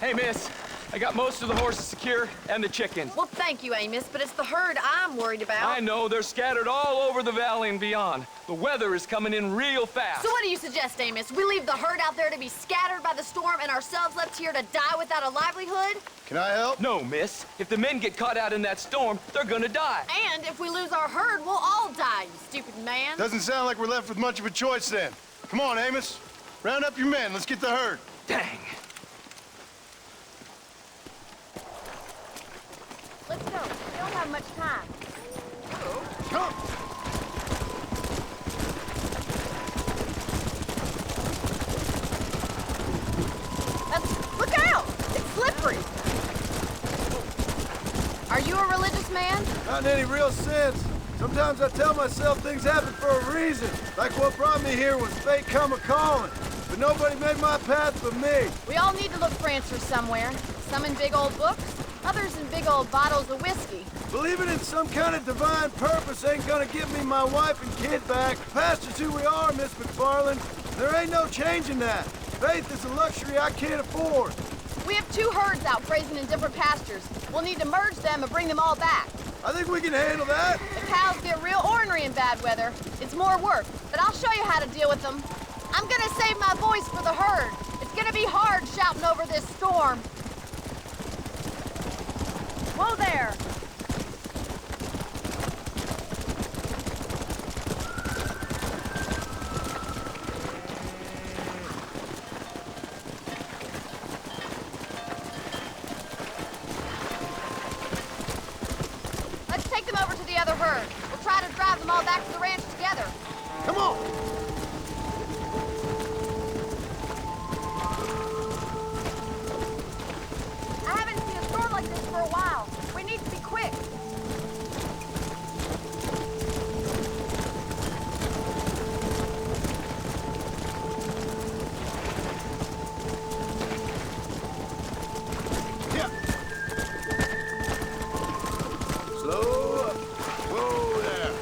Hey, miss. I got most of the horses secure and the chickens. Well, thank you, Amos, but it's the herd I'm worried about. I know, they're scattered all over the valley and beyond. The weather is coming in real fast. So what do you suggest, Amos? We leave the herd out there to be scattered by the storm and ourselves left here to die without a livelihood? Can I help? No, miss. If the men get caught out in that storm, they're gonna die. And if we lose our herd, we'll all die, you stupid man. Doesn't sound like we're left with much of a choice then. Come on, Amos. Round up your men. Let's get the herd. Dang. Let's go. We don't have much time. Come! Look out! It's slippery. Are you a religious man? Not in any real sense. Sometimes I tell myself things happen for a reason. Like what brought me here was fate come a-calling. But nobody made my path but me. We all need to look for answers somewhere. Some in big old books, others in big old bottles of whiskey. Believing in some kind of divine purpose ain't gonna give me my wife and kid back. Pastors who we are, Miss McFarland. There ain't no changing that. Faith is a luxury I can't afford. We have 2 herds out grazing in different pastures. We'll need to merge them and bring them all back. I think we can handle that. The cows get real ornery in bad weather. It's more work, but I'll show you how to deal with them. I'm gonna save my voice for the herd. It's gonna be hard shouting over this storm. Whoa there! Let's take them over to the other herd. We'll try to drive them all back to the ranch together. Come on. I haven't seen a storm like this for a while. We need to be quick. Yeah. Slow up. Whoa there.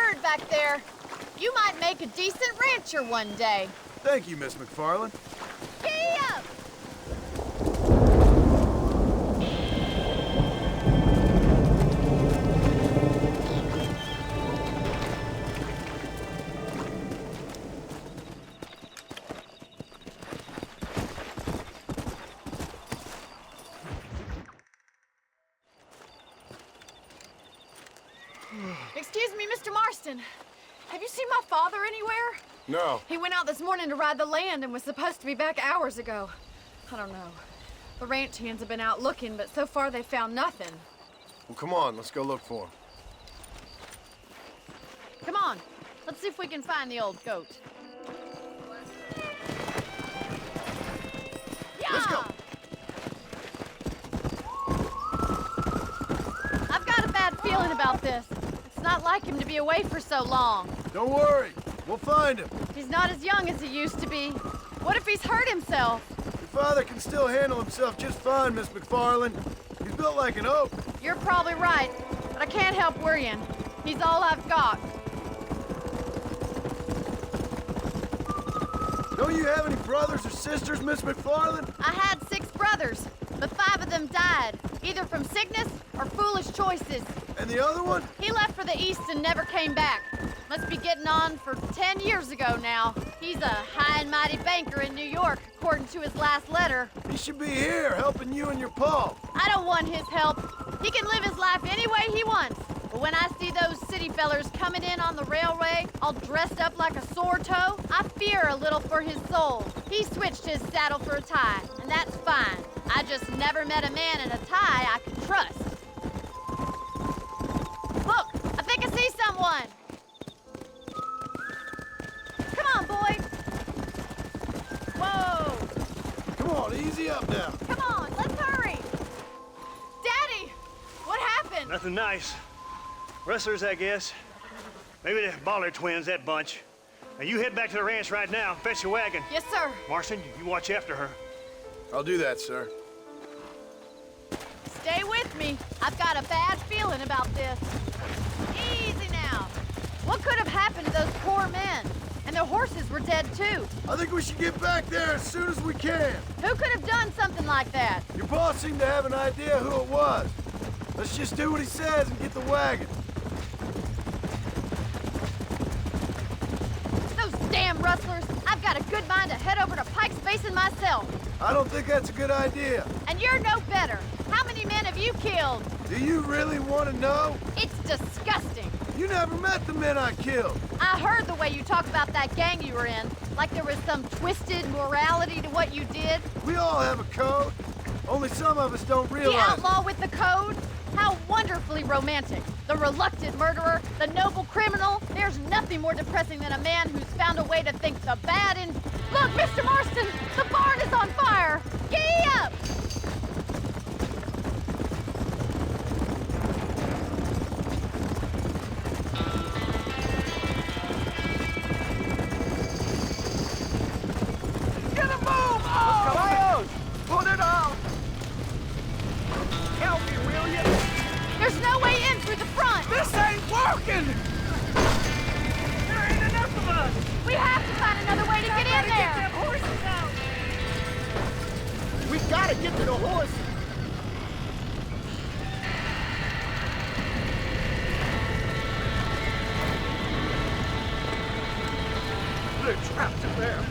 herd back there. You might make a decent rancher one day. Thank you, Miss McFarland. Giddy up! Excuse me, Mr. Marston. Have you seen my father anywhere? No. He went out this morning to ride the land and was supposed to be back hours ago. I don't know. The ranch hands have been out looking, but so far they found nothing. Well, come on, let's go look for him. Come on, let's see if we can find the old goat. Yeah! Let's go. I've got a bad feeling about this. It's not like him to be away for so long. Don't worry, we'll find him. He's not as young as he used to be. What if he's hurt himself? Your father can still handle himself just fine, Miss McFarland. He's built like an oak. You're probably right, but I can't help worrying. He's all I've got. Don't you have any brothers or sisters, Miss McFarland? I had 6 brothers, but 5 of them died, either from sickness or foolish choices. And the other one? He left for the East and never came back. Must be getting on for 10 years ago now. He's a high and mighty banker in New York, according to his last letter. He should be here, helping you and your pa. I don't want his help. He can live his life any way he wants. But when I see those city fellers coming in on the railway, all dressed up like a sore toe, I fear a little for his soul. He switched his saddle for a tie, and that's fine. I just never met a man in a tie I could trust. Look, I think I see someone. Come on, boy. Whoa. Come on, easy up now. Come on, let's hurry. Daddy, what happened? Nothing nice. Rustlers, I guess. Maybe the Bollard twins, that bunch. Now you head back to the ranch right now. Fetch your wagon. Yes, sir. Marston, you watch after her. I'll do that, sir. Stay with me. I've got a bad feeling about this. Easy now. What could have happened to those poor men? And their horses were dead too. I think we should get back there as soon as we can. Who could have done something like that? Your boss seemed to have an idea who it was. Let's just do what he says and get the wagon. Those damn rustlers. I've got a good mind to head over to Pike's Basin myself. I don't think that's a good idea. And you're no better. How many men have you killed? Do you really want to know? It's disgusting. You never met the men I killed. I heard the way you talk about that gang you were in, like there was some twisted morality to what you did. We all have a code. Only some of us don't realize The it. outlaw with the code? How wonderfully romantic. The reluctant murderer, the noble criminal. There's nothing more depressing than a man who's found a way to think the bad in... Look, Mr. Marston, the barn is on fire. Giddy up! Get a move on! Coyote! Put it on! Help me, will you? There's no way in through the front. This ain't working! There ain't enough of us! We have to find another way to get in Get them there. horses out! We gotta get to the horses. They're trapped in there.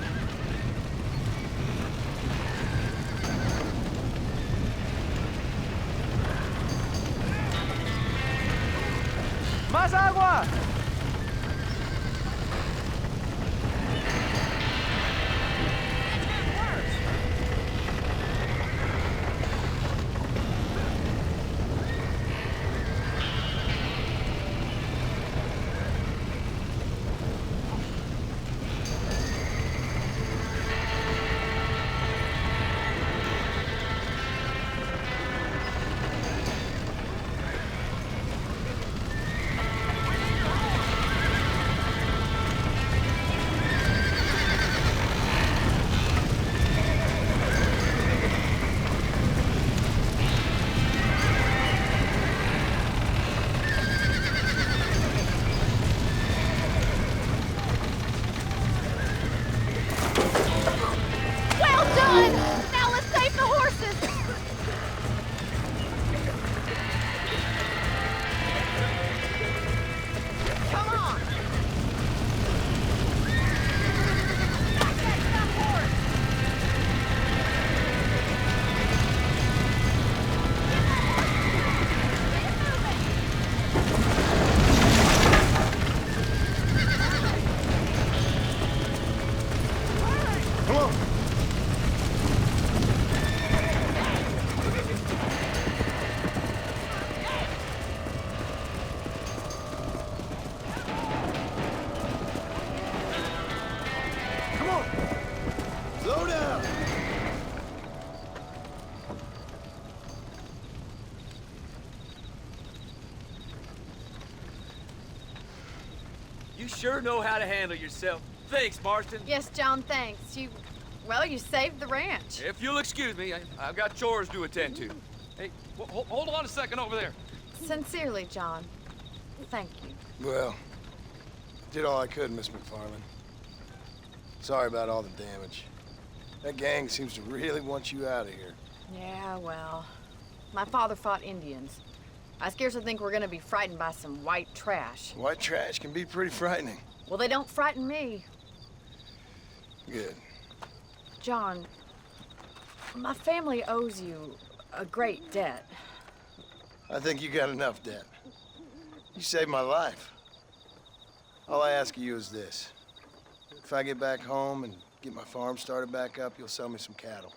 ¡Más agua! You sure know how to handle yourself. Thanks, Marston. Yes, John, thanks. You saved the ranch. If you'll excuse me, I've got chores to attend to. Hey, hold on a second over there. Sincerely, John. Thank you. Well, did all I could, Miss McFarland. Sorry about all the damage. That gang seems to really want you out of here. Yeah, well, my father fought Indians. I scarcely think we're gonna be frightened by some white trash. White trash can be pretty frightening. Well, they don't frighten me. Good. John, my family owes you a great debt. I think you got enough debt. You saved my life. All I ask of you is this. If I get back home and get my farm started back up, you'll sell me some cattle.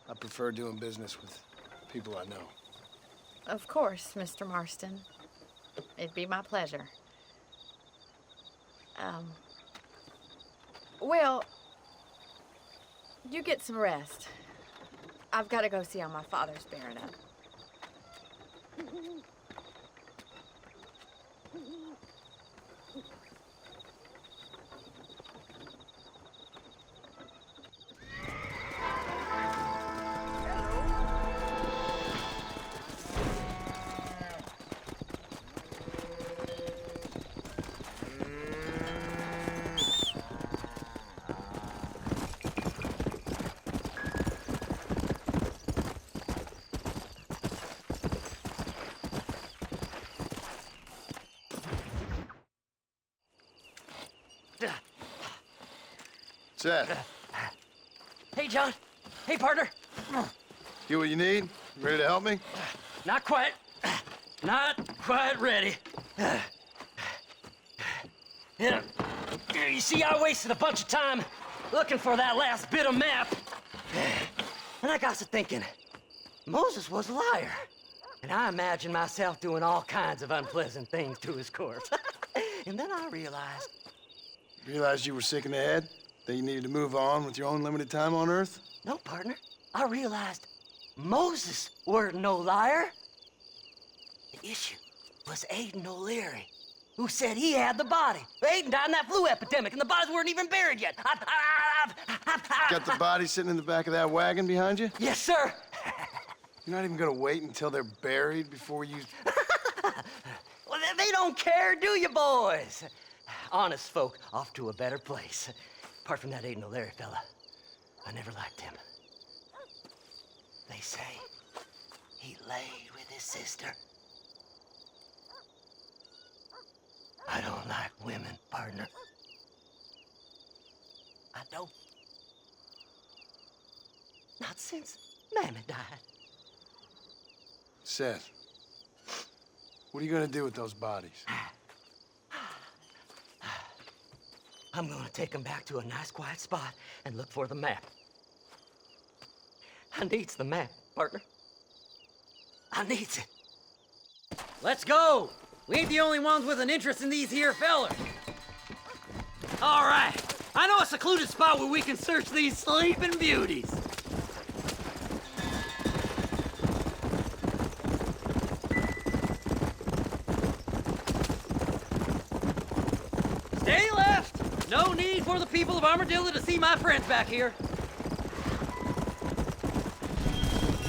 I prefer doing business with people I know. Of course, Mr. Marston. It'd be my pleasure. Well, you get some rest. I've got to go see how my father's bearing up. Seth, Hey, John. Hey, partner. get what you need? Ready to help me? Not quite. Not quite ready. You see, I wasted a bunch of time looking for that last bit of map. And I got to thinking, Moses was a liar. And I imagined myself doing all kinds of unpleasant things to his corpse. And then I realized... Realized you were sick in the head? That you needed to move on with your own limited time on Earth? No, partner. I realized Moses weren't no liar. The issue was Aiden O'Leary, who said he had the body. Aiden died in that flu epidemic, and the bodies weren't even buried yet. Got the body sitting in the back of that wagon behind you? Yes, sir. You're not even gonna wait until they're buried before you... Well, they don't care, do you, boys? Honest folk off to a better place. Apart from that Aiden O'Leary fella, I never liked him. They say he laid with his sister. I don't like women, partner. I don't. Not since Mammy died. Seth, what are you gonna do with those bodies? I'm gonna take them back to a nice quiet spot and look for the map. I needs the map, partner. I needs it. Let's go! We ain't the only ones with an interest in these here fellers. All right, I know a secluded spot where we can search these sleeping beauties. Stay left! No need for the people of Armadillo to see my friends back here.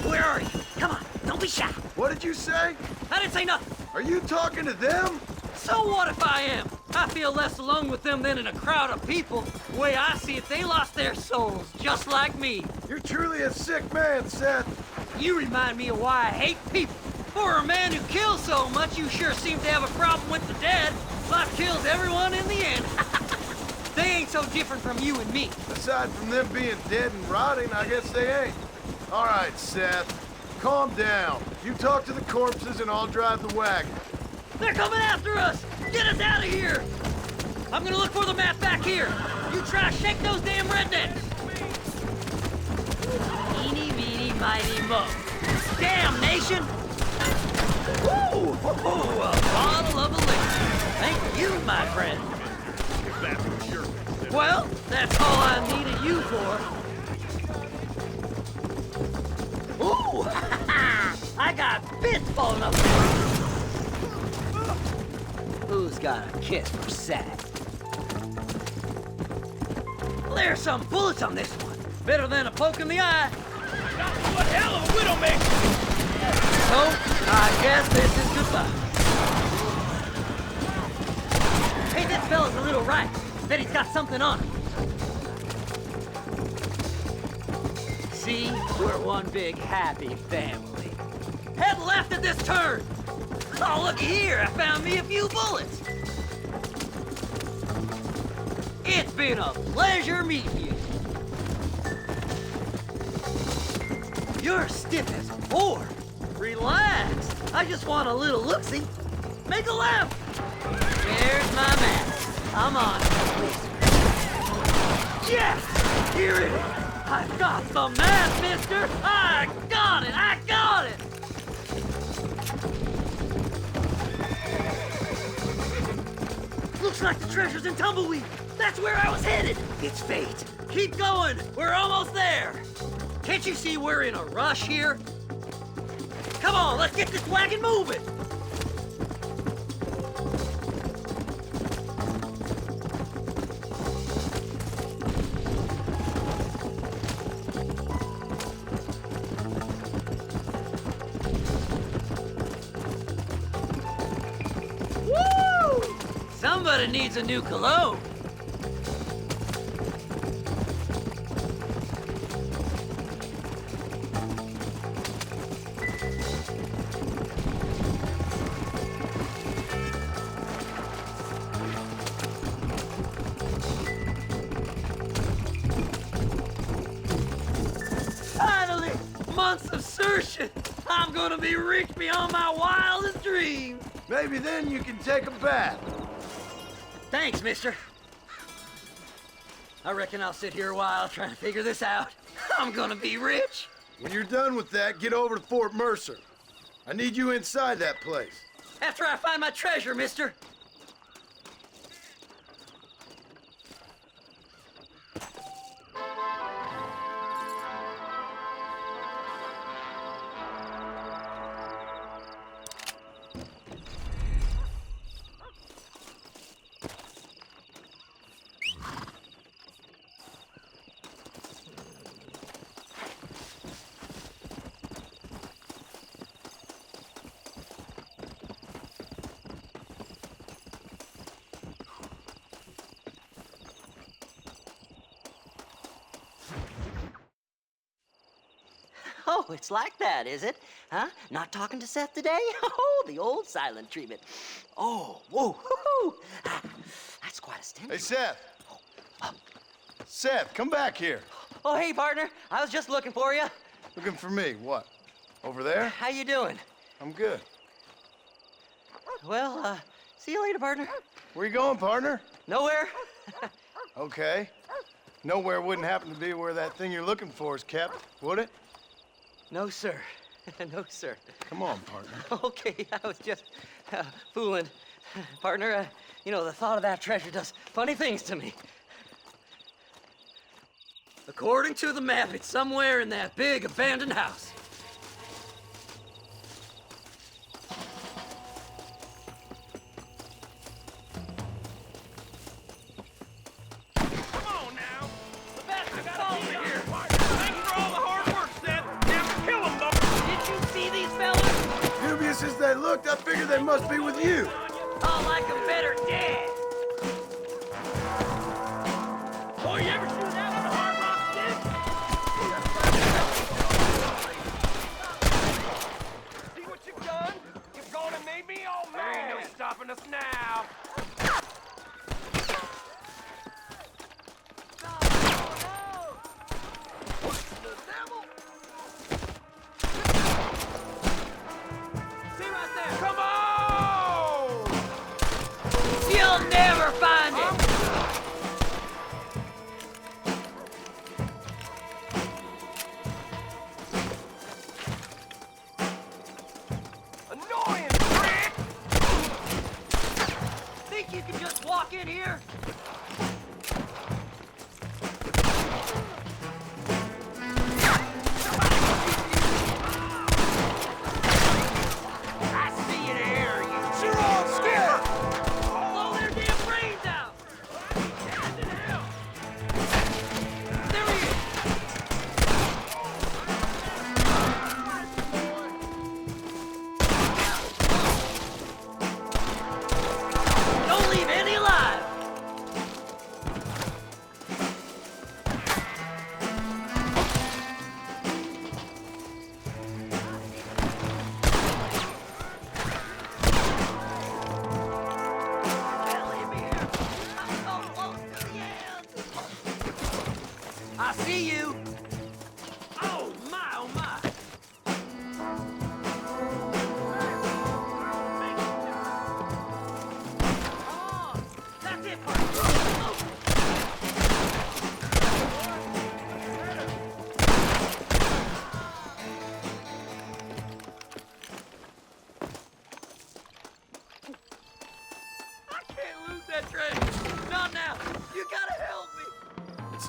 Where are you? Come on, don't be shy. What did you say? I didn't say nothing. Are you talking to them? So what if I am? I feel less alone with them than in a crowd of people. The way I see it, they lost their souls, just like me. You're truly a sick man, Seth. You remind me of why I hate people. For a man who kills so much, you sure seem to have a problem with the dead. Life kills everyone in the end. They ain't so different from you and me. Aside from them being dead and rotting, I guess they ain't. All right, Seth. Calm down. You talk to the corpses and I'll drive the wagon. They're coming after us! Get us out of here! I'm gonna look for the map back here. You try to shake those damn rednecks. Eeny, meeny, miny, mo. Damnation! Woo! A bottle of a liquor. Thank you, my friend. Well, that's all I needed you for. Ooh! I got bits falling up there. Who's got a kiss for Sssb. Well, there's some bullets on this one. Better than a poke in the eye. What hell of a widowmaker! So, I guess this is goodbye. Hey, this fella's a little right. Bet he's got something on him. See, we're one big happy family. Head left at this turn. Oh, looky here, I found me a few bullets. It's been a pleasure meeting you. You're stiff as a board. Relax. I just want a little look-see. Make a left. There's my mask. I'm on it. Yes! Here it is. I've got the mask, mister. I got it. I got it. Looks like the treasure's in Tumbleweed. That's where I was headed. It's fate. Keep going. We're almost there. Can't you see we're in a rush here? Come on, let's get this wagon moving. Woo! Somebody needs a new cologne. Finally! Months of searching! I'm gonna be rich beyond my wildest dreams! Maybe then you can take a bath. Thanks, mister. I reckon I'll sit here a while trying to figure this out. I'm gonna be rich! When you're done with that, get over to Fort Mercer. I need you inside that place. After I find my treasure, mister! Oh, it's like that, is it? Huh? Not talking to Seth today? Oh, the old silent treatment. Oh, whoa, hoo-hoo. That's quite a stench. Hey, Seth. Seth, come back here. Oh, hey, partner. I was just looking for you. Looking for me. What? Over there? How you doing? I'm good. Well, see you later, partner. Where you going, partner? Nowhere? Okay. Nowhere wouldn't happen to be where that thing you're looking for is kept, would it? No, sir. No, sir. Come on, partner. Okay, I was just fooling. Partner, you know, the thought of that treasure does funny things to me. According to the map, it's somewhere in that big abandoned house. Come on now! The bastard's over here! Thanks for all the hard work, Seth! Now kill him, though! Did you see these fellas? Dubious as they looked, I figured they must be with you. I like them better dead. Boy, you ever see that on a hard rock stick? See what you've done? You've gone and made me all mad! There ain't no stopping us now! See right there. Come on! You'll never find it. Annoying prick! Think you can just walk in here? I see you there, you. You're all scared!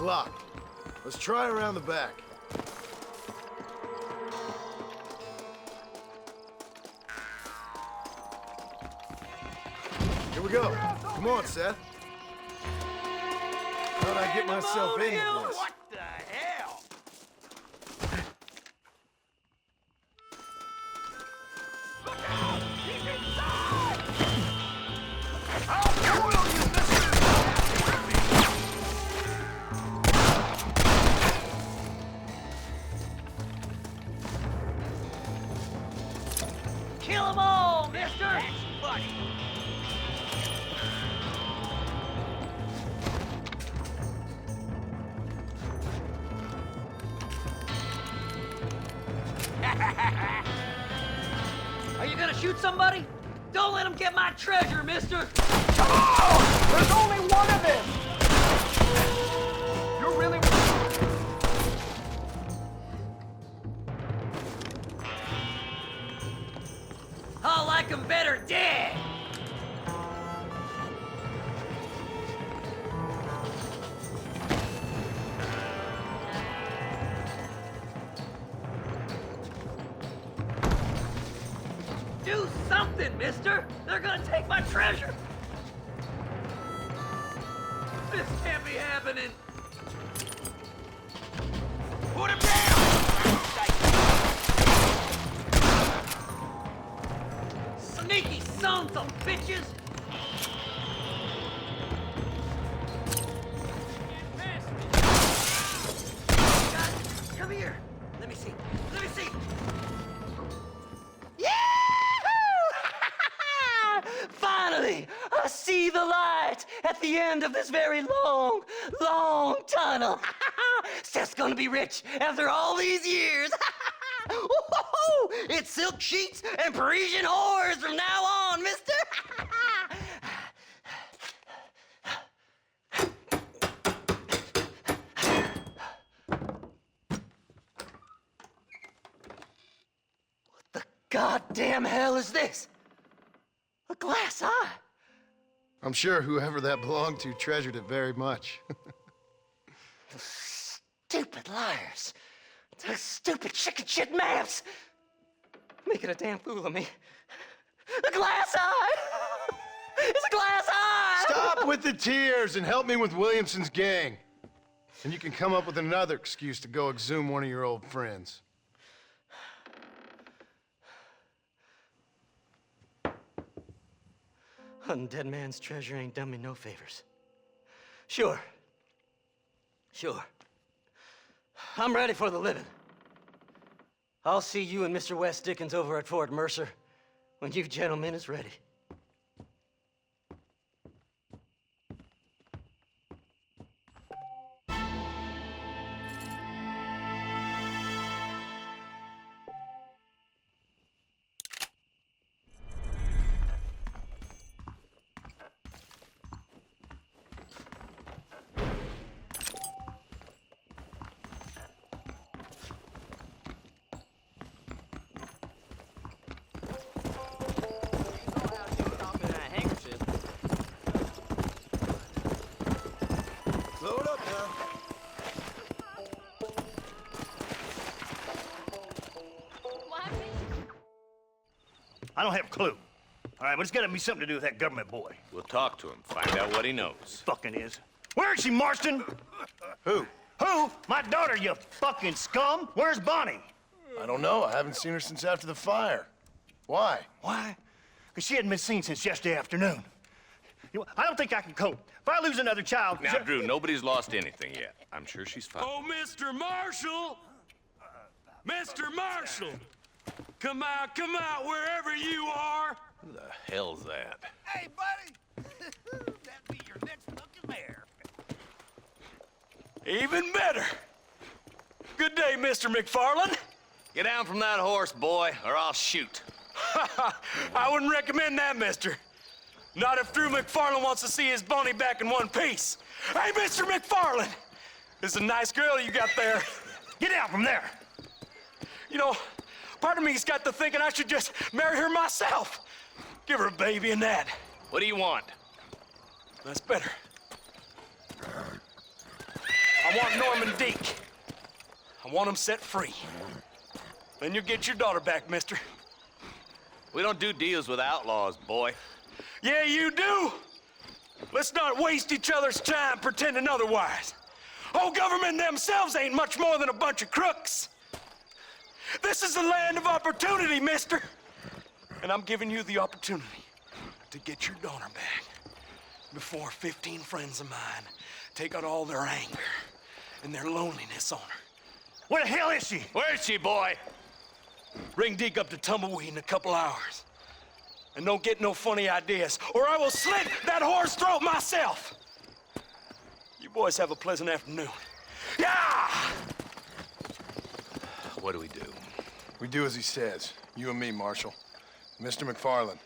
locked. Let's try around the back. Here we go. Come on, Seth. How'd I get myself into this? What the hell? Look out! He's inside! I'll foil you, mister! Kill them all, mister! That's funny. Are you gonna shoot somebody? Don't let them get my treasure, mister! Come on! There's only one of them! You're really... I'll like them better dead! Do something, mister! They're gonna take my treasure! This can't be happening! Put him down! Sneaky sons of bitches! Guys, come here! Let me see. Let me see! Finally, I see the light at the end of this very long, long tunnel. Seth's gonna be rich after all these years. Woo-hoo-hoo! It's silk sheets and Parisian whores from now on, mister. What the goddamn hell is this? A glass eye? I'm sure whoever that belonged to treasured it very much. Stupid liars. Those stupid chicken shit maps. Making a damn fool of me. A glass eye! It's a glass eye! Stop with the tears and help me with Williamson's gang. And you can come up with another excuse to go exhume one of your old friends. Hunting dead man's treasure ain't done me no favors. Sure. I'm ready for the living. I'll see you and Mr. West Dickens over at Fort Mercer when you gentlemen is ready. Blow it up now. I don't have a clue. All right, but it's gotta be something to do with that government boy. We'll talk to him, find out what he knows. Fucking is. Where is she, Marston? Who? Who? My daughter, you fucking scum! Where's Bonnie? I don't know. I haven't seen her since after the fire. Why? Why? Because she hadn't been seen since yesterday afternoon. You know, I don't think I can cope. If I lose another child... Now, Drew, nobody's lost anything yet. I'm sure she's fine. Oh, Mr. Marshall! Mr. Marshall! Come out, wherever you are! Who the hell's that? Hey, buddy! That'd be your next looking mare. Even better! Good day, Mr. McFarland. Get down from that horse, boy, or I'll shoot. I wouldn't recommend that, mister. Not if Drew McFarland wants to see his Bonnie back in one piece. Hey, Mr. McFarland! This is a nice girl you got there. Get out from there! You know, part of me's got to thinking I should just marry her myself. Give her a baby and that. What do you want? That's better. I I want Norman Deke. I want him set free. Then you'll get your daughter back, mister. We don't do deals with outlaws, boy. Yeah, you do! Let's not waste each other's time pretending otherwise. Old government themselves ain't much more than a bunch of crooks. This is the land of opportunity, mister. And I'm giving you the opportunity to get your daughter back before 15 friends of mine take out all their anger and their loneliness on her. Where the hell is she? Where is she, boy? Bring Deke up to Tumbleweed in a couple hours. And don't get no funny ideas, or I will slit that whore's throat myself. You boys have a pleasant afternoon. Yeah! What do we do? We do as he says. You and me, Marshal. Mr. McFarland,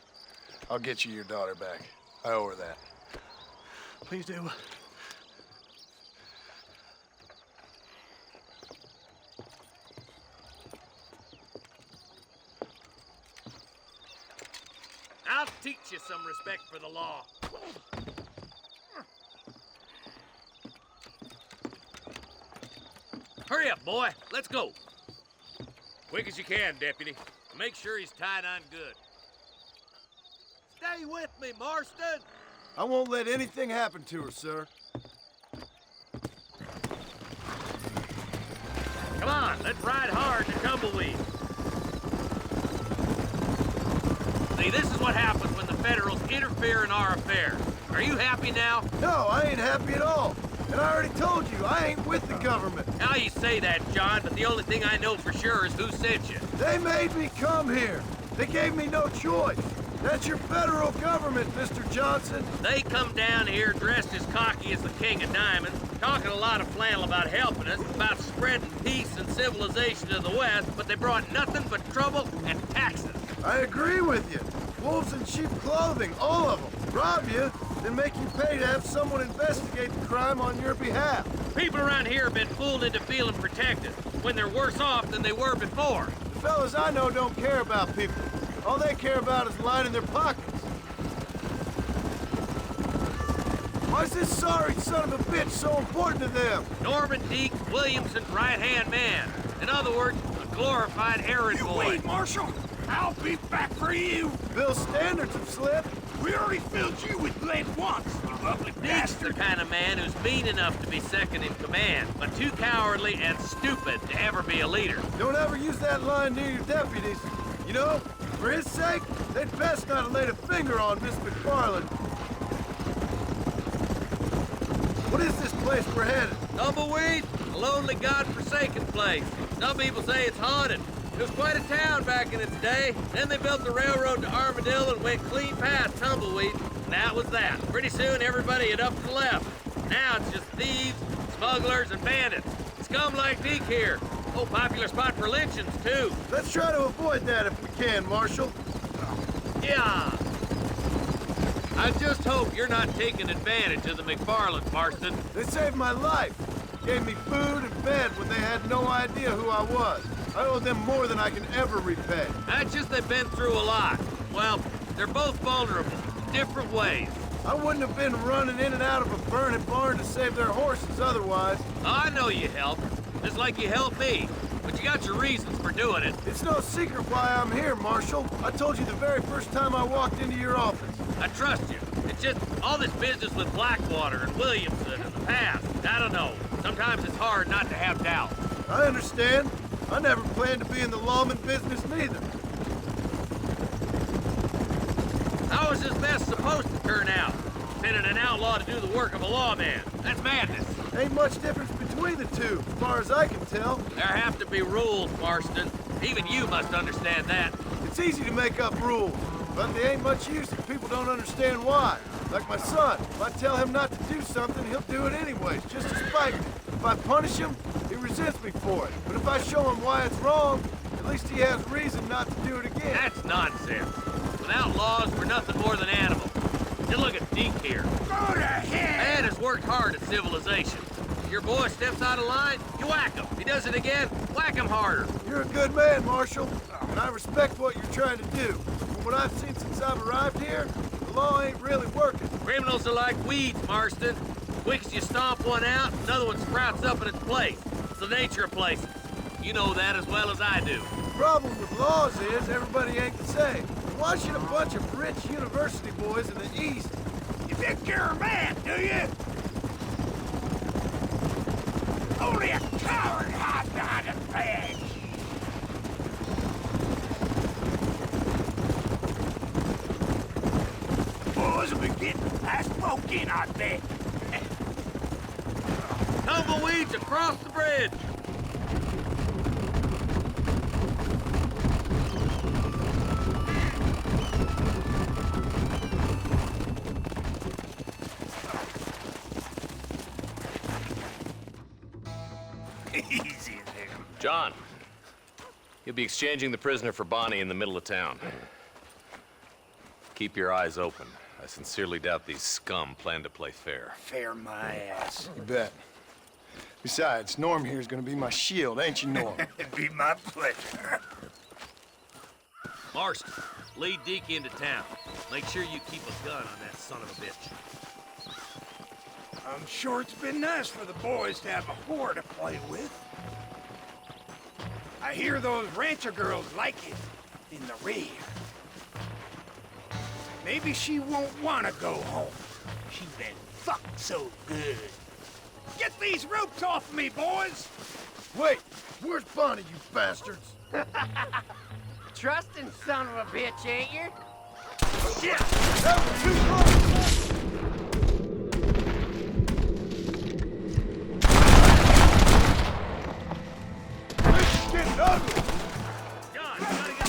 I'll get you your daughter back. I owe her that. Please do. I'll teach you some respect for the law. Hurry up, boy. Let's go. Quick as you can, Deputy. Make sure he's tied on good. Stay with me, Marston. I won't let anything happen to her, sir. Come on, let's ride hard to Tumbleweed. See, this is what happens when the Federals interfere in our affairs. Are you happy now? No, I ain't happy at all. And I already told you, I ain't with the government. Now you say that, John, but the only thing I know for sure is who sent you. They made me come here. They gave me no choice. That's your federal government, Mr. Johnson. They come down here dressed as cocky as the King of Diamonds, talking a lot of flannel about helping us, about spreading peace and civilization to the West, but they brought nothing but trouble and taxes. I agree with you. Wolves in sheep clothing, all of them. Rob you, then make you pay to have someone investigate the crime on your behalf. People around here have been fooled into feeling protected, when they're worse off than they were before. The fellas I know don't care about people. All they care about is lining their pockets. Why is this sorry son of a bitch so important to them? Norman Deke, Williamson's right-hand man. In other words, a glorified errand boy. Wait, Marshal! I'll be back for you! Bill's standards have slipped. We already filled you with lead once, you ugly Deke's the kind of man who's mean enough to be second in command, but too cowardly and stupid to ever be a leader. Don't ever use that line near your deputies. You know, for his sake, they'd best not have laid a finger on Miss McFarland. What is this place we're headed? Tumbleweed, a lonely, godforsaken place. Some people say it's haunted. It was quite a town back in its day. Then they built the railroad to Armadillo and went clean past Tumbleweed. And that was that. Pretty soon, everybody had up and left. Now it's just thieves, smugglers, and bandits. Scum like Deke here. Oh, popular spot for lynchings, too. Let's try to avoid that if we can, Marshal. Yeah. I just hope you're not taking advantage of the McFarlands, Marston. They saved my life. Gave me food and bed when they had no idea who I was. I owe them more than I can ever repay. That's just they've been through a lot. Well, they're both vulnerable, different ways. I wouldn't have been running in and out of a burning barn to save their horses otherwise. I know you helped, just like you helped me. But you got your reasons for doing it. It's no secret why I'm here, Marshal. I told you the very first time I walked into your office. I trust you. It's just all this business with Blackwater and Williamson and the past. I don't know. Sometimes it's hard not to have doubt. I understand. I never planned to be in the lawman business neither. How is this mess supposed to turn out? Sending an outlaw to do the work of a lawman. That's madness. Ain't much difference between the two, as far as I can tell. There have to be rules, Marston. Even you must understand that. It's easy to make up rules, but they ain't much use if people don't understand why. Like my son, if I tell him not to do something, he'll do it anyways, just to spite me. If I punish him, he resents me for it. But if I show him why it's wrong, at least he has reason not to do it again. That's nonsense. Without laws, we're nothing more than animals. Just look at Deke here. Go to hell! Man has worked hard at civilization. If your boy steps out of line, you whack him. If he does it again, whack him harder. You're a good man, Marshal, and I respect what you're trying to do. From what I've seen since I've arrived here, the law ain't really working. Criminals are like weeds, Marston. Quick as you stomp one out, another one sprouts up in its place. It's the nature of places. You know that as well as I do. The problem with laws is everybody ain't the same. Why should a bunch of rich university boys in the East... You think you're a man, do you? Only a coward hides behind a badge. Boys will be getting fast folk in, I bet. Tumbleweeds across the bridge. Easy there. John, you'll be exchanging the prisoner for Bonnie in the middle of town. Keep your eyes open. I sincerely doubt these scum plan to play fair. Fair my ass. You bet. Besides, Norm here's gonna be my shield, ain't you, Norm? It'd be my pleasure. Marston, lead Deke into town. Make sure you keep a gun on that son of a bitch. I'm sure it's been nice for the boys to have a whore to play with. I hear those rancher girls like it in the rear. Maybe she won't want to go home. She's been fucked so good. Get these ropes off me, boys! Wait, where's Bonnie, you bastards? Trusting son of a bitch, ain't you? Shit! That was too close! This is getting ugly! John, you gotta get...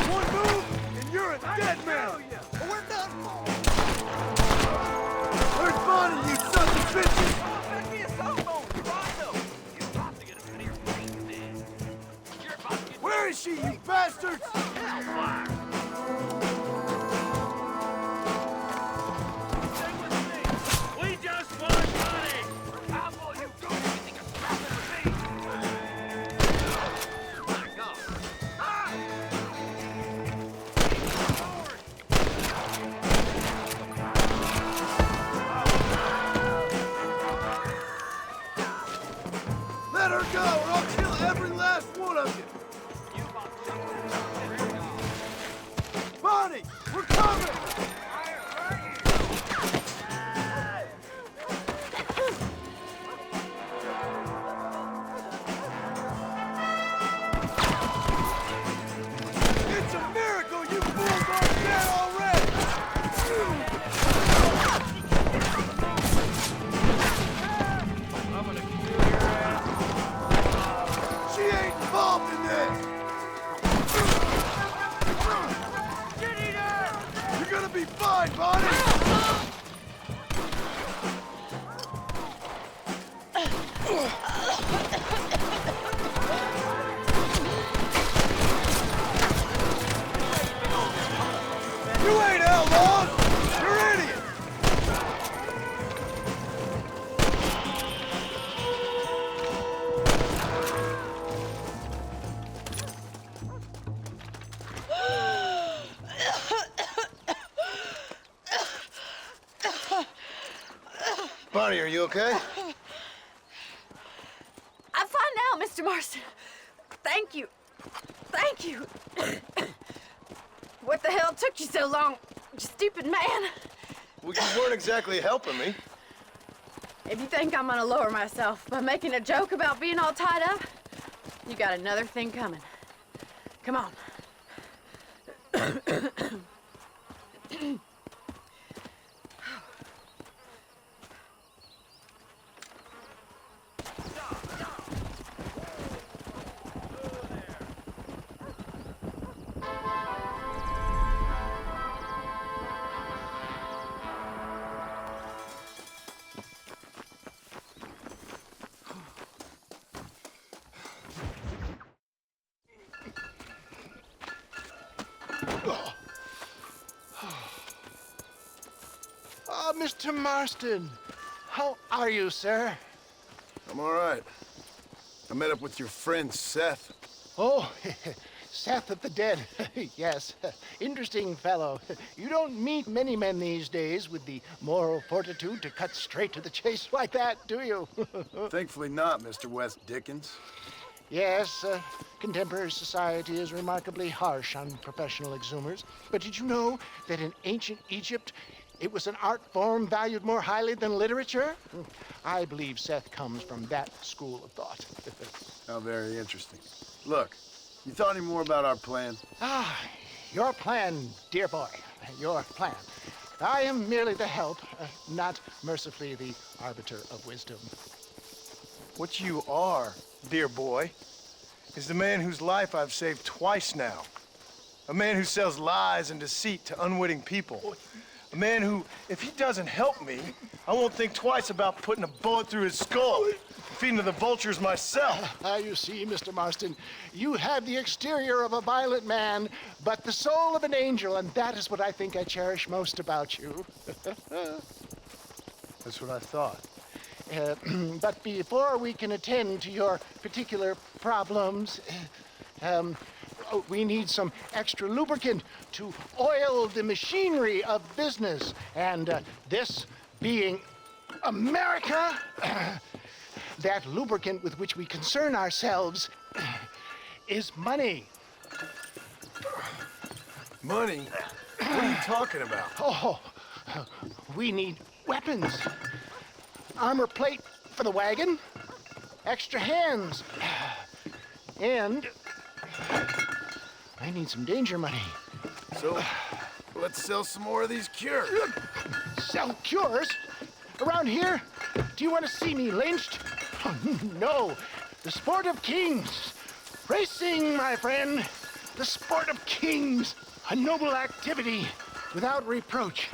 One move, and you're a dead man! We're done for. Where's Bonnie, you sons of bitches? Better be a sophomore. Where is she, you bastards? We just want money! How will you go anything a scrap of me? My God. Let her go, or I'll kill every last one of you! Bonnie, we're coming! It's a miracle you fools aren't dead already! She ain't involved in this! You're gonna be fine, Bonnie! You ain't outlaws! You're idiots! Bonnie, are you okay? I'm fine now, Mr. Marston. Thank you. Thank you. What the hell took you so long, you stupid man? Well, you weren't exactly helping me. If you think I'm gonna lower myself by making a joke about being all tied up, you got another thing coming. Come on. Mr. Marston. How are you, sir? I'm all right. I met up with your friend, Seth. Oh, Seth of the Dead. Yes, interesting fellow. You don't meet many men these days with the moral fortitude to cut straight to the chase like that, do you? Thankfully not, Mr. West Dickens. Yes, contemporary society is remarkably harsh on professional exhumers. But did you know that in ancient Egypt, it was an art form valued more highly than literature? I believe Seth comes from that school of thought. How very interesting. Look, you thought any more about our plan? Your plan, dear boy, your plan. I am merely the help, not mercifully the arbiter of wisdom. What you are, dear boy, is the man whose life I've saved twice now. A man who sells lies and deceit to unwitting people. A man who, if he doesn't help me, I won't think twice about putting a bullet through his skull, feeding to the vultures myself. You see, Mr. Marston, you have the exterior of a violent man, but the soul of an angel, and that is what I think I cherish most about you. That's what I thought. But before we can attend to your particular problems, we need some extra lubricant to oil the machinery of business. And this being America, that lubricant with which we concern ourselves is money. Money? What are you talking about? Oh, we need weapons. Armor plate for the wagon, extra hands, and I need some danger money. So, let's sell some more of these cures. Sell cures? Around here? Do you want to see me lynched? Oh, no, the sport of kings. Racing, my friend, the sport of kings. A noble activity without reproach.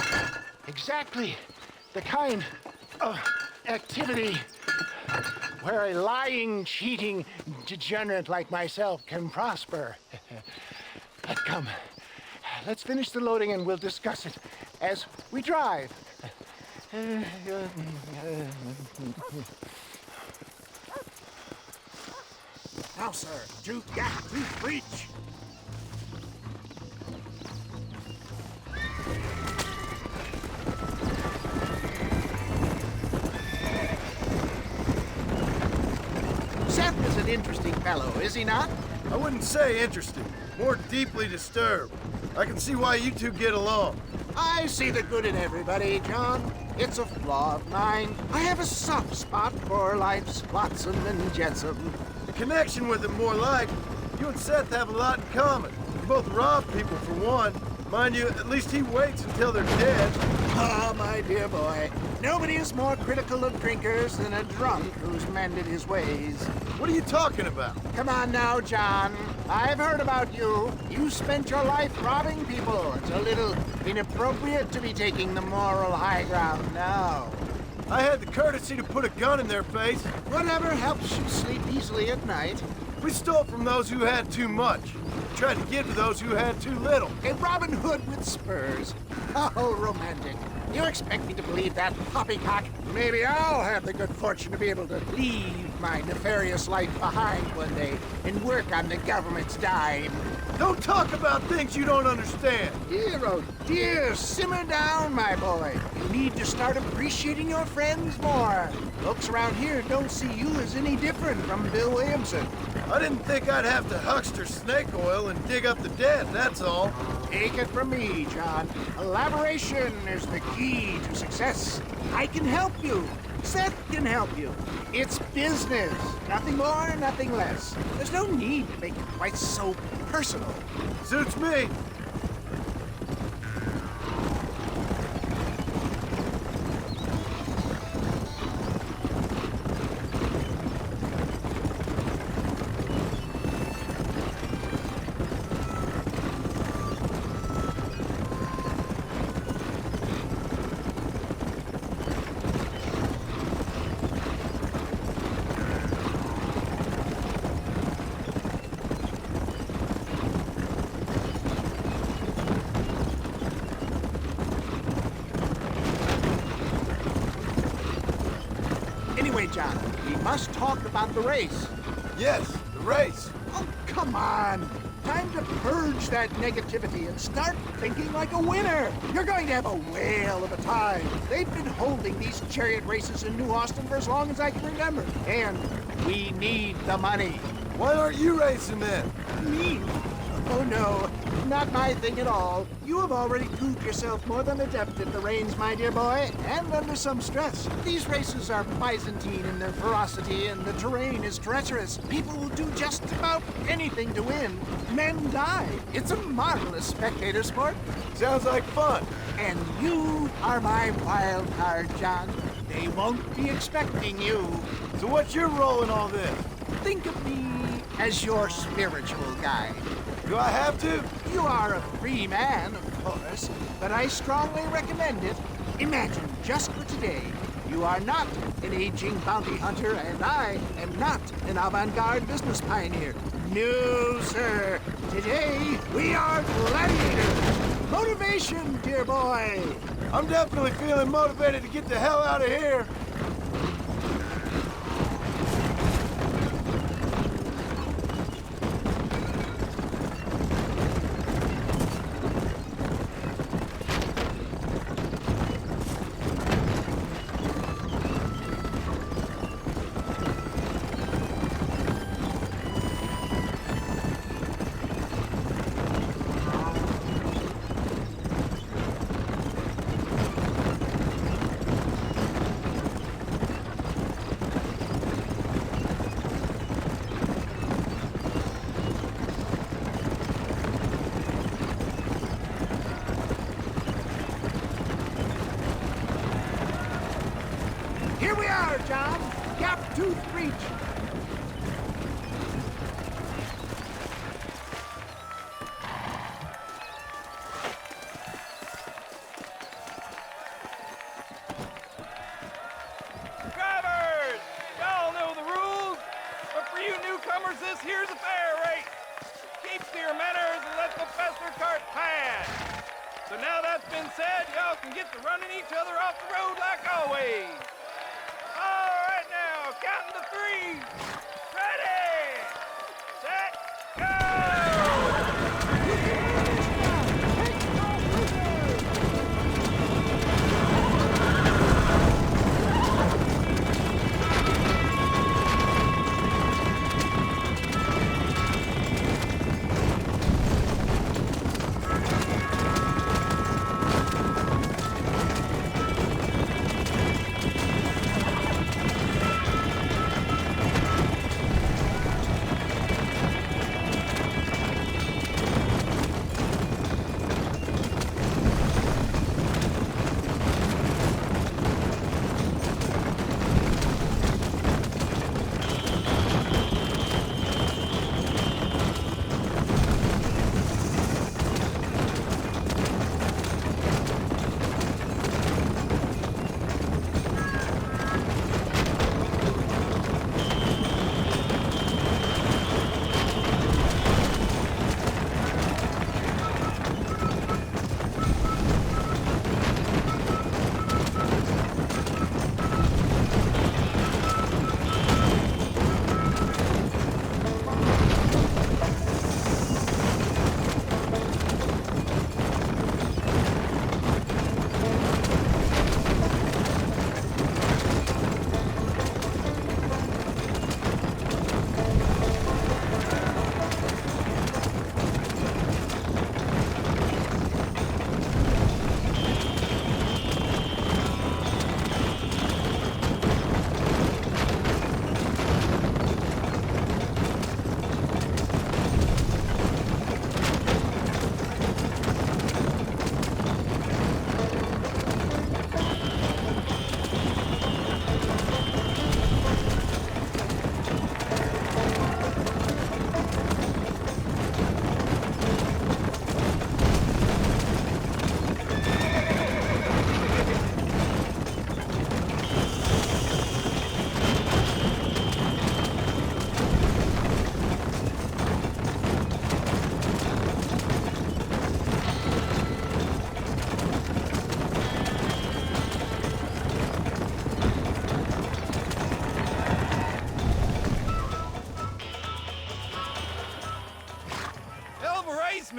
Exactly the kind of activity where a lying, cheating degenerate like myself can prosper. But come, let's finish the loading and we'll discuss it as we drive. Now, sir, you got to preach. Seth is an interesting fellow, is he not? I wouldn't say interesting, more deeply disturbed. I can see why you two get along. I see the good in everybody, John. It's a flaw of mine. I have a soft spot for life's flotsam and jetsam. The connection with him more like, you and Seth have a lot in common. You both rob people for one. Mind you, at least he waits until they're dead. Ah, my dear boy. Nobody is more critical of drinkers than a drunk who's mended his ways. What are you talking about? Come on now, John. I've heard about you. You spent your life robbing people. It's a little inappropriate to be taking the moral high ground now. I had the courtesy to put a gun in their face. Whatever helps you sleep easily at night. We stole from those who had too much. Tried to give to those who had too little. A Robin Hood with spurs. How romantic. You expect me to believe that poppycock? Maybe I'll have the good fortune to be able to leave my nefarious life behind one day and work on the government's dime. Don't talk about things you don't understand. Dear, oh dear, simmer down, my boy. You need to start appreciating your friends more. Folks around here don't see you as any different from Bill Williamson. I didn't think I'd have to huckster snake oil and dig up the dead, that's all. Take it from me, John. Elaboration is the key to success. I can help you. Seth can help you. It's business. Nothing more, nothing less. There's no need to make it quite so personal. Suits me. Anyway, John, we must talk about the race. Yes, the race. Oh, come on. Time to purge that negativity and start thinking like a winner. You're going to have a whale of a time. They've been holding these chariot races in New Austin for as long as I can remember. And we need the money. Why aren't you racing then? Me? Oh no, not my thing at all. You have already proved yourself more than adept at the reins, my dear boy, and under some stress. These races are Byzantine in their ferocity, and the terrain is treacherous. People will do just about anything to win. Men die. It's a marvelous spectator sport. Sounds like fun. And you are my wild card, John. They won't be expecting you. So what's your role in all this? Think of me as your spiritual guide. Do I have to? You are a free man, of course, but I strongly recommend it. Imagine, just for today, you are not an aging bounty hunter, and I am not an avant-garde business pioneer. No, sir. Today, we are gladiators. Motivation, dear boy. I'm definitely feeling motivated to get the hell out of here. Here we are, John. Gap Tooth Reach. Drivers! Y'all know the rules, but for you newcomers, this here's a fair race. Keep to your manners and let the fester cart pass. So now that's been said, y'all can get to running each other off the road like always. All right now, counting to three. Ready, set, go!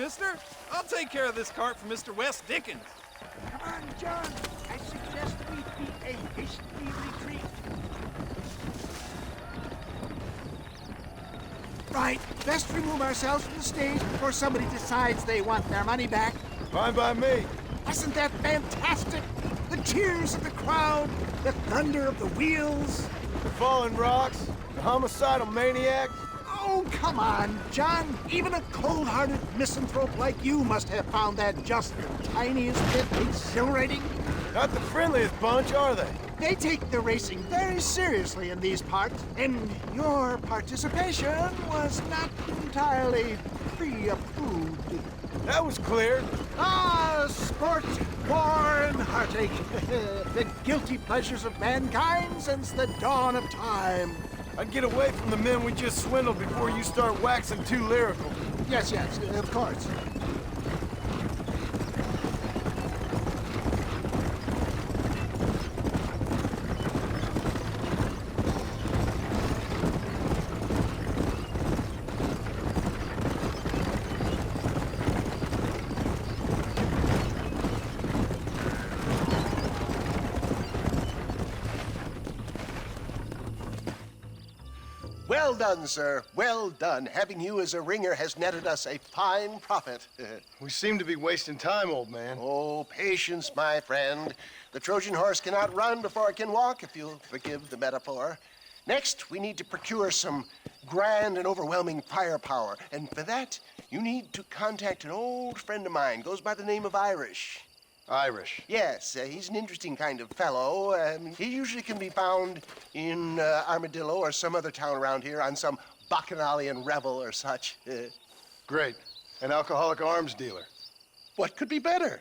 mister. I'll take care of this cart for Mr. West Dickens. Come on, John. I suggest we beat a hasty retreat. Right. Best remove ourselves from the stage before somebody decides they want their money back. Fine by me. Wasn't that fantastic? The cheers of the crowd, the thunder of the wheels. The falling rocks, the homicidal maniac. Oh, come on, John. Even a cold-hearted misanthrope like you must have found that just the tiniest bit exhilarating. Not the friendliest bunch, are they? They take the racing very seriously in these parts, and your participation was not entirely pre-approved. That was clear. Ah, sport, war, and heartache. The guilty pleasures of mankind since the dawn of time. I'd get away from the men we just swindled before you start waxing too lyrical. Yes, of course. Well done, sir. Well done. Having you as a ringer has netted us a fine profit. We seem to be wasting time, old man. Oh, patience, my friend. The Trojan horse cannot run before it can walk, if you'll forgive the metaphor. Next, we need to procure some grand and overwhelming firepower. And for that, you need to contact an old friend of mine. Goes by the name of Irish. Irish. Yes, he's an interesting kind of fellow. He usually can be found in Armadillo or some other town around here on some bacchanalian revel or such. Great. An alcoholic arms dealer. What could be better?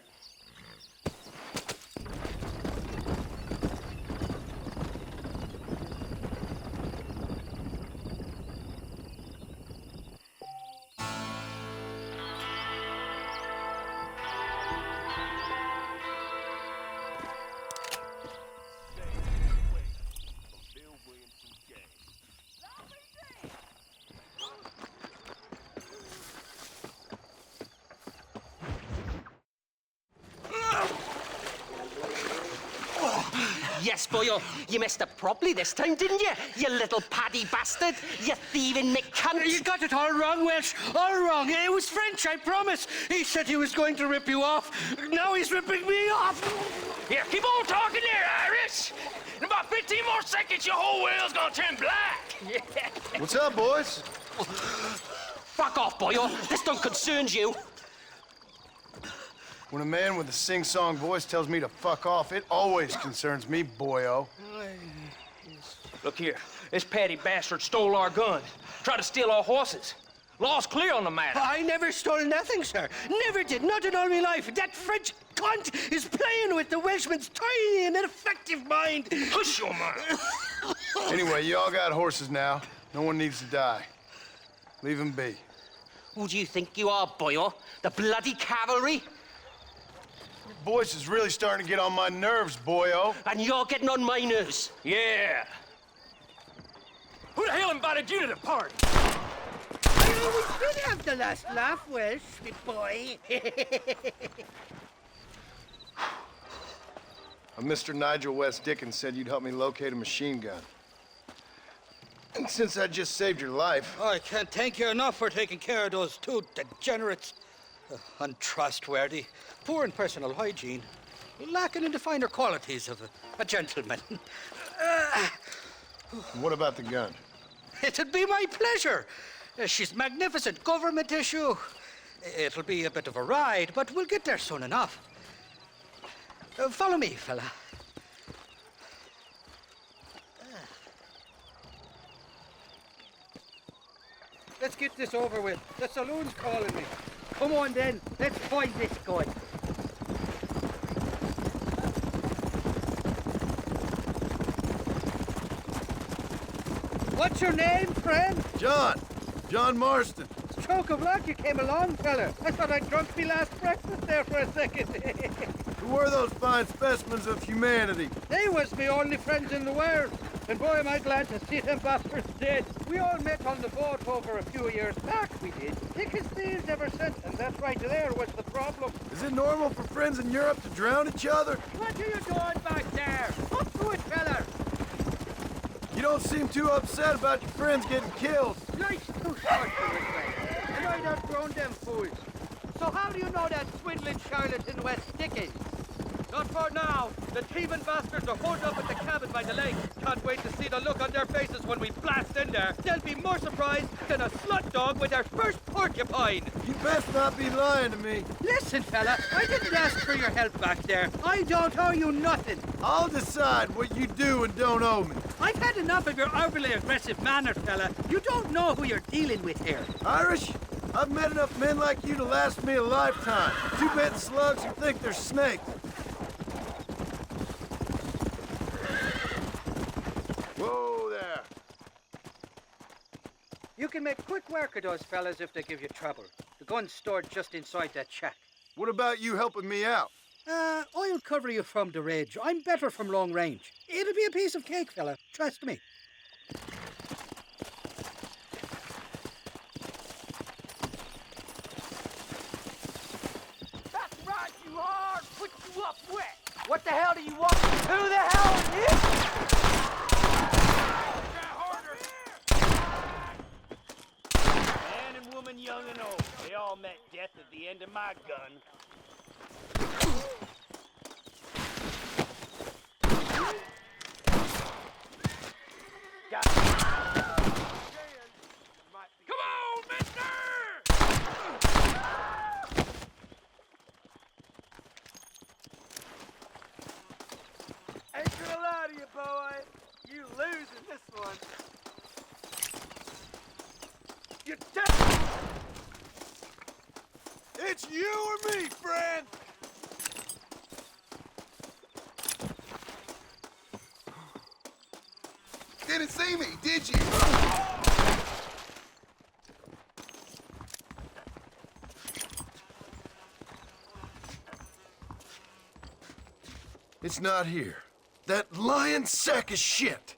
Yes, boyo, you messed up properly this time, didn't you? You little paddy bastard. You thieving McCunt. You got it all wrong, Welsh. All wrong. It was French, I promise. He said he was going to rip you off. Now he's ripping me off. Here, keep on talking there, Irish. In about 15 more seconds, your whole whale's gonna turn black. What's up, boys? Fuck off, boyo. This don't concern you. When a man with a sing-song voice tells me to fuck off, it always concerns me, boyo. Look here, this petty bastard stole our gun, tried to steal our horses. Law's clear on the matter. I never stole nothing, sir. Never did. Not in all my life. That French cunt is playing with the Welshman's tiny and ineffective mind. Push your mind. Anyway, you all got horses now. No one needs to die. Leave them be. Who do you think you are, boyo? The bloody cavalry? Your voice is really starting to get on my nerves, boyo. And you're getting on my nerves. Yeah. Who the hell invited you to the party? We should have the last laugh, Welsh, me boy. Mr. Nigel West Dickens said you'd help me locate a machine gun. And since I just saved your life... I can't thank you enough for taking care of those two degenerates. Untrustworthy, poor in personal hygiene, lacking in the finer qualities of a gentleman. What about the gun? It'd be my pleasure. She's magnificent, government issue. It'll be a bit of a ride, but we'll get there soon enough. Follow me, fella. Let's get this over with. The saloon's calling me. Come on, then. Let's find this gun. What's your name, friend? John Marston. Stroke of luck you came along, fella. I thought I'd drunk me last breakfast there for a second. Who were those fine specimens of humanity? They was me only friends in the world. And boy, am I glad to see them bastards dead. We all met on the boat over a few years back, we did. Thick as thieves ever since, and that right there was the problem. Is it normal for friends in Europe to drown each other? What are you doing back there? Up to it, fella! You don't seem too upset about your friends getting killed. Life's too short for regret, and I'd outgrown them fools. So how do you know that swindling charlatan West Dickens? Not for now. The thieving bastards are holed up at the cabin by the lake. Can't wait to see the look on their faces when we blast in there. They'll be more surprised than a slut dog with their first porcupine. You best not be lying to me. Listen, fella, I didn't ask for your help back there. I don't owe you nothing. I'll decide what you do and don't owe me. I've had enough of your overly aggressive manner, fella. You don't know who you're dealing with here. Irish, I've met enough men like you to last me a lifetime. Two-bit slugs who think they're snakes. Whoa there. You can make quick work of those fellas if they give you trouble. The gun's stored just inside that shack. What about you helping me out? I'll cover you from the ridge. I'm better from long range. It'll be a piece of cake, fella. Trust me. That's right, you are! Put you up wet! What the hell do you want? Who the hell are you? Man and woman, young and old, they all met death at the end of my gun. Come on, mister! Ain't gonna lie to you, boy. You losing this one. You dead! It's you or me, friend! Didn't see me, did you? It's not here. That lying sack of shit!